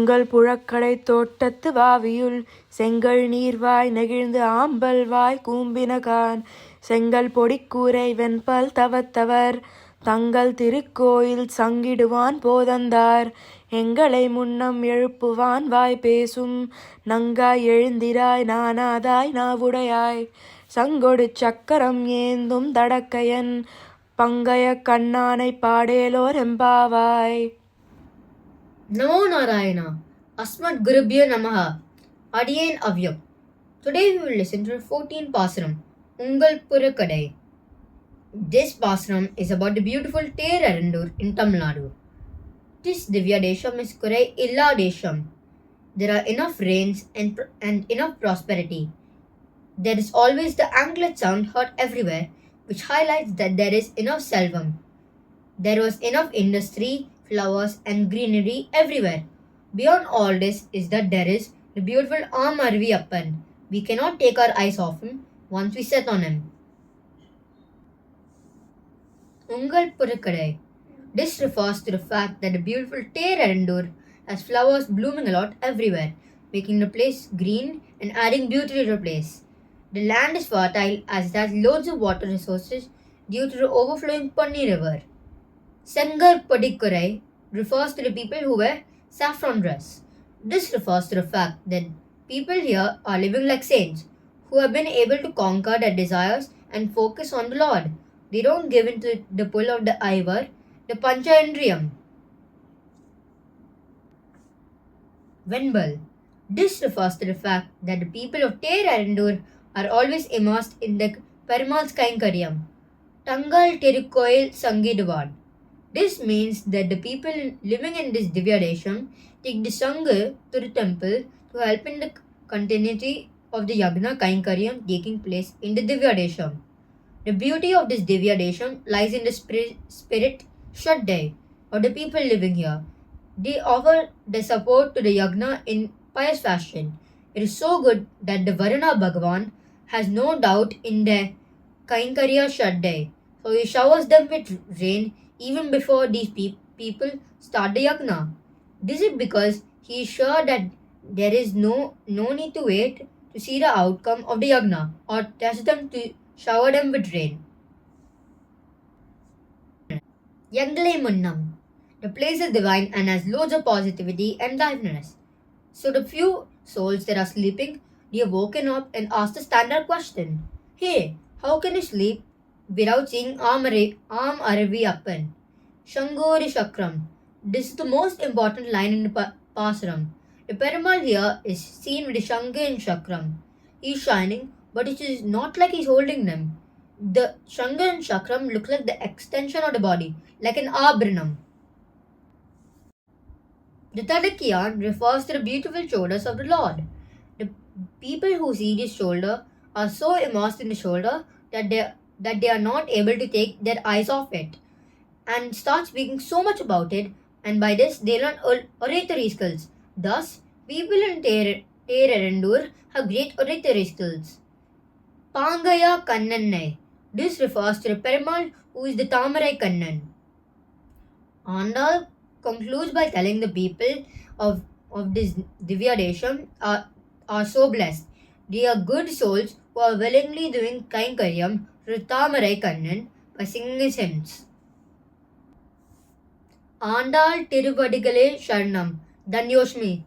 உங்கள் புழக்கடை தோட்டத்து வாவியுள் செங்கல் நீர்வாய் நெகிழ்ந்து ஆம்பல் வாய் கூம்பினகான் செங்கல் பொடிக்கூரை வெண்பல் தவத்தவர் தங்கள் திருக்கோயில் சங்கிடுவான் போதந்தார் எங்களை முன்னம் எழுப்புவான் வாய் பேசும் நங்காய் எழுந்திராய் நானாதாய் நாவுடையாய் சங்கொடு சக்கரம் ஏந்தும் தடக்கையன் பங்கய கண்ணானை பாடேலோர் எம்பாவாய். Namo Narayana. Asmat Gurubhyo Namaha. Adiyen Avyam. Today we will listen to 14 Pasaram, Ungal Purakadai. This Pasaram is about the beautiful Terandur in Tamil Nadu. This Divya Desham is Kurai Illa Desham. There are enough rains and enough prosperity. There is always the anklet sound heard everywhere, which highlights that there is enough selvam. There was enough industry, flowers and greenery everywhere. Beyond all this is that there is the beautiful Aam Arvi Appan. We cannot take our eyes off him once we set on him. Ungal Purakadai. This refers to the fact that the beautiful Terandur has flowers blooming a lot everywhere, making the place green and adding beauty to the place. The land is fertile as it has loads of water resources due to the overflowing Panni river. Sengar Padikurai refers to the people who wear saffron dress. This refers to the fact that people here are living like saints who have been able to conquer their desires and focus on the Lord. They don't give in to the pull of the Ivar, the Pancha Indriyam. Venbal. This refers to the fact that the people of Terandur are always immersed in the Perumal's Kainkariyam. Tangal Tirukkoil Sangiduvan. This means that the people living in this Divya Desham take the Sangha to the temple to help in the continuity of the Yagna Kainkariyam taking place in the Divya Desham. The beauty of this Divya Desham lies in the spirit Shraddha of the people living here. They offer their support to the Yagna in pious fashion. It is so good that the Varuna Bhagavan has no doubt in their Kainkariya Shraddha, so he showers them with rain even before these people start the yagna. This is because he is sure that there is no need to wait to see the outcome of the yagna or test them to shower them with rain. Yangalai Munnam. The place is divine and has loads of positivity and liveliness. So the few souls that are sleeping, they have woken up and asked the standard question. Hey, how can you sleep without seeing Aam Arvi Appan? Shangori Shakram. This is the most important line in the Pasaram. The Perumal here is seen with the Shanga and Shakram. He is shining, but it is not like he is holding them. The Shanga and Shakram look like the extension of the body, like an Abranam. The Tadakiyan refers to the beautiful shoulders of the Lord. The people who see this shoulder are so immersed in the shoulder that they are not able to take their eyes off it and start speaking so much about it, and by this they learn oratory skills. Thus, people in Terandur have great oratory skills. Pangaya Kannannai. This refers to the Perumal who is the Tamarai Kannan. Andal concludes by telling the people of this Divya Desham are so blessed. They are good souls who are willingly doing Kainkariyam to Tamarai Kannan by singing his hymns. Andal Tiruvadigale Sharanam Danyoshmi.